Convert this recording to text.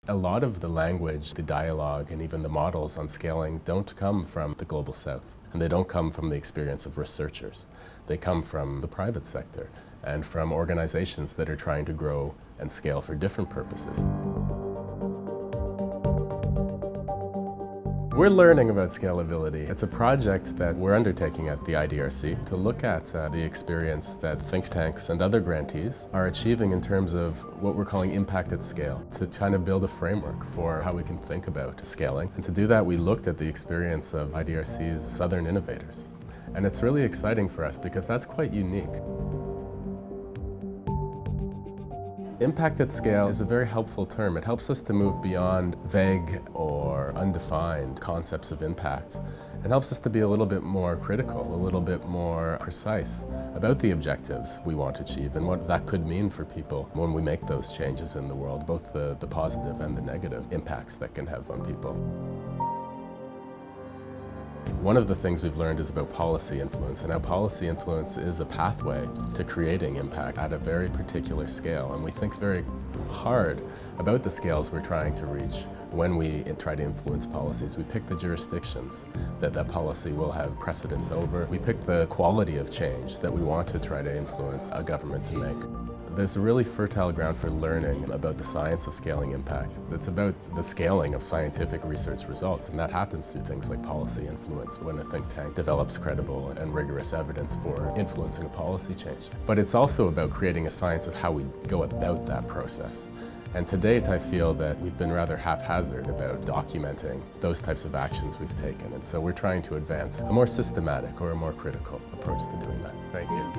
A lot of the language, the dialogue, and even the models on scaling don't come from the global south. And they don't come from the experience of researchers. They come from the private sector and from organizations that are trying to grow and scale for different purposes. We're learning about scalability. It's a project that we're undertaking at the IDRC to look at the experience that think tanks and other grantees are achieving in terms of what we're calling impact at scale, to kind of build a framework for how we can think about scaling. And to do that, we looked at the experience of IDRC's Southern innovators. And it's really exciting for us because that's quite unique. Impact at scale is a very helpful term. It helps us to move beyond vague or undefined concepts of impact. It helps us to be a little bit more critical, a little bit more precise about the objectives we want to achieve and what that could mean for people when we make those changes in the world, both the positive and the negative impacts that can have on people. One of the things we've learned is about policy influence, and how policy influence is a pathway to creating impact at a very particular scale. And we think very hard about the scales we're trying to reach when we try to influence policies. We pick the jurisdictions that policy will have precedence over. We pick the quality of change that we want to try to influence a government to make. There's a really fertile ground for learning about the science of scaling impact. It's about the scaling of scientific research results, and that happens through things like policy influence when a think tank develops credible and rigorous evidence for influencing a policy change. But it's also about creating a science of how we go about that process. And to date, I feel that we've been rather haphazard about documenting those types of actions we've taken. And so we're trying to advance a more systematic or a more critical approach to doing that. Thank you.